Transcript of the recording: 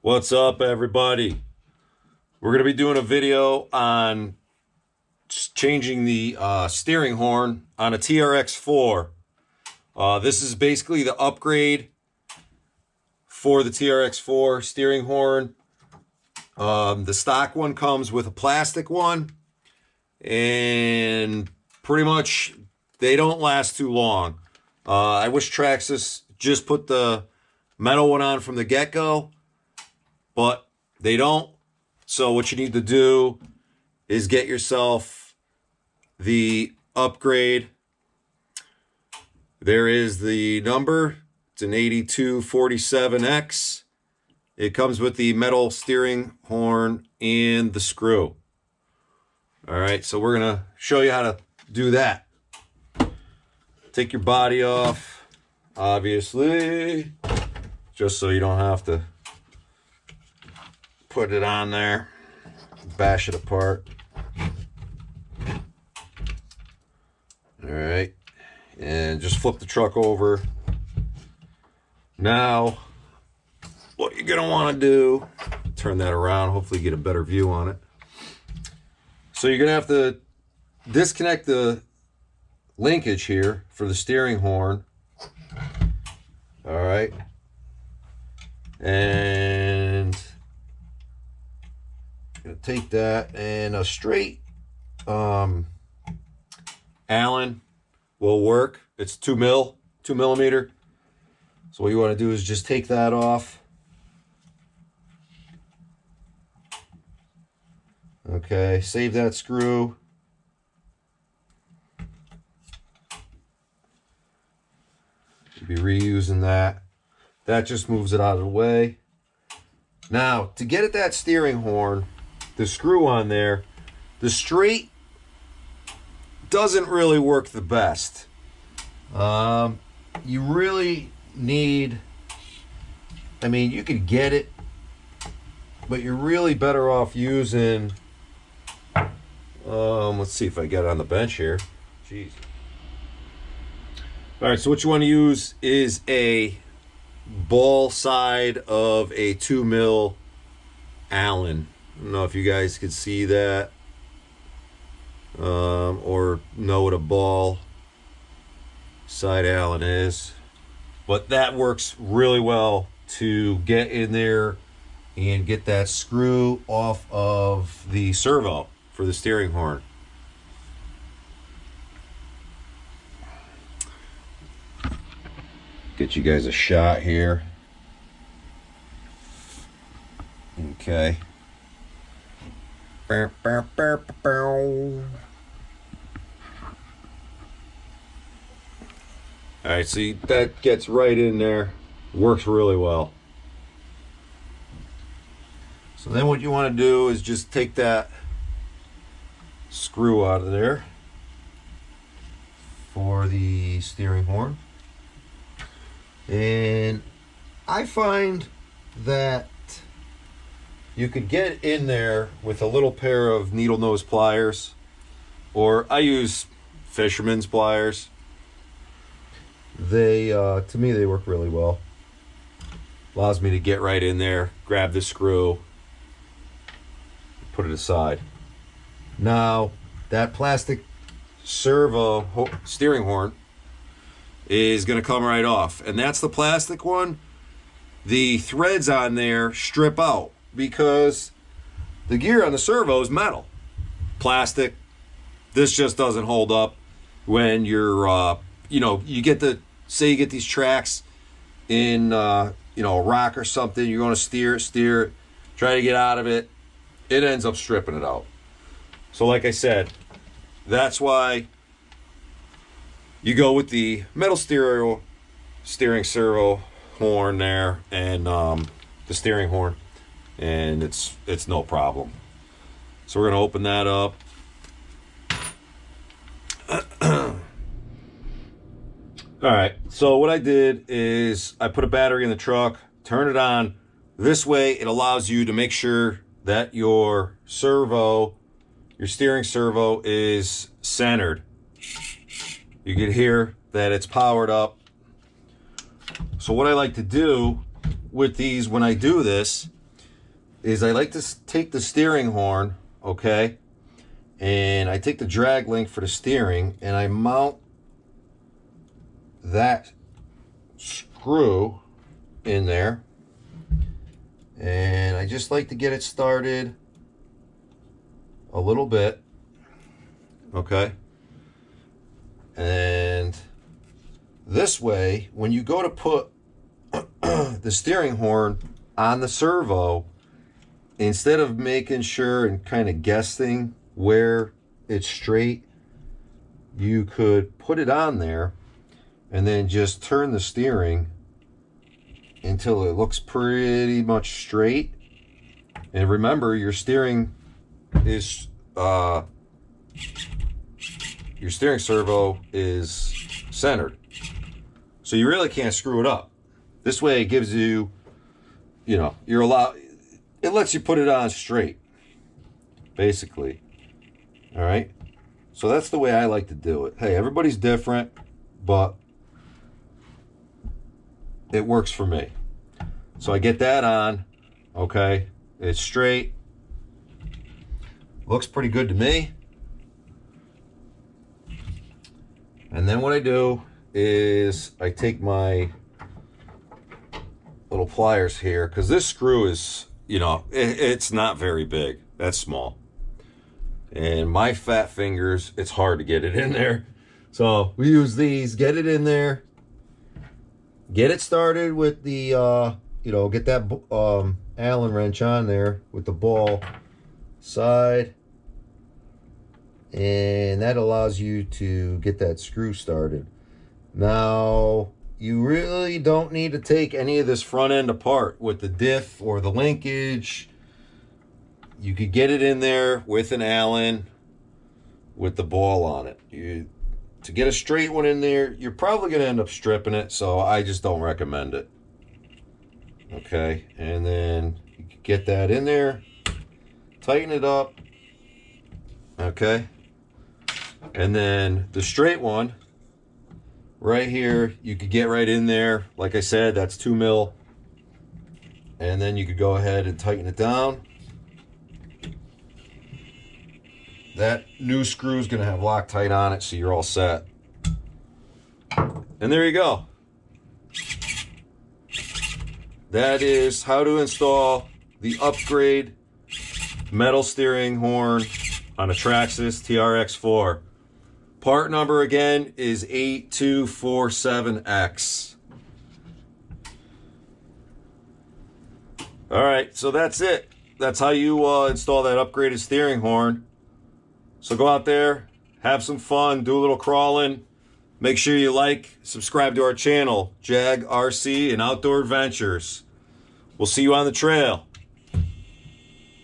What's up, everybody? We're going to be doing a video on changing the steering horn on a TRX4. This is basically the upgrade for the TRX4 steering horn. The stock one comes with a plastic one, and pretty much they don't last too long. I wish Traxxas just put the metal one on from the get-go, but they don't. So what you need to do is get yourself the upgrade. There is the number. It's an 8247X. It comes with the metal steering horn and the screw. All right, so we're going to show you how to do that. Take your body off, obviously, just so you don't have to put it on there, bash it apart. All right, and just flip the truck over. Now, what you're gonna want to do, turn that around, hopefully you get a better view on it. So you're gonna have to disconnect the linkage here for the steering horn. All right, and gonna take that, and a straight Allen will work. It's 2 millimeter. So what you want to do is just take that off. Okay, save that screw. You'll be reusing that. That just moves it out of the way. Now, to get at that steering horn, the screw on there, the straight doesn't really work the best. You really need, I mean, you could get it, but you're really better off using, let's see if I get it on the bench here. Jeez. All right, so what you want to use is a ball side of a 2 mil Allen. I don't know if you guys could see that, or know what a ball side Allen is, but that works really well to get in there and get that screw off of the servo for the steering horn. Get you guys a shot here. Okay. All right, see, that gets right in there. Works really well. So then what you want to do is just take that screw out of there for the steering horn. And I find that you could get in there with a little pair of needle nose pliers, or I use fisherman's pliers. They, to me, they work really well. Allows me to get right in there, grab the screw, put it aside. Now, that plastic servo steering horn is going to come right off, and that's the plastic one. The threads on there strip out because the gear on the servo is metal. Plastic, this just doesn't hold up when you're, you get the, say you get these tracks in, a rock or something, you're going to steer it, try to get out of it, it ends up stripping it out. So like I said, that's why you go with the metal steering servo horn there, and the steering horn, and it's no problem. So we're going to open that up. All right, so what I did is I put a battery in the truck, turn it on. This way it allows you to make sure that your servo, your steering servo, is centered. You can hear that it's powered up. So what I like to do with these when I do this is I like to take the steering horn, okay, and I take the drag link for the steering and I mount that screw in there, and I just like to get it started a little bit, okay, and this way when you go to put the steering horn on the servo, instead of making sure and kind of guessing where it's straight, you could put it on there and then just turn the steering until it looks pretty much straight. And remember, your steering is your steering servo is centered, so you really can't screw it up. This way it gives you, you know, you're allowed, it lets you put it on straight, basically. All right, so that's the way I like to do it. Hey, everybody's different, but it works for me. So I get that on, okay, it's straight, looks pretty good to me. And then what I do is I take my little pliers here, because this screw is, you know, it's not very big, that's small, and my fat fingers, it's hard to get it in there, so we use these. Get it in there, get it started with the you know, get that Allen wrench on there with the ball side, and that allows you to get that screw started. Now you really don't need to take any of this front end apart with the diff or the linkage. You could get it in there with an Allen with the ball on it. To get a straight one in there, you're probably going to end up stripping it, so I just don't recommend it. Okay, and then you can get that in there, tighten it up, okay, and then the straight one right here, you could get right in there. Like I said, that's 2 mil, and then you could go ahead and tighten it down. That new screw is going to have Loctite on it, so you're all set. And there you go. That is how to install the upgrade metal steering horn on a Traxxas TRX4. Part number again is 8247X. All right, so that's it. That's how you install that upgraded steering horn. So go out there, have some fun, do a little crawling. Make sure you like, subscribe to our channel, Jag RC and Outdoor Adventures. We'll see you on the trail.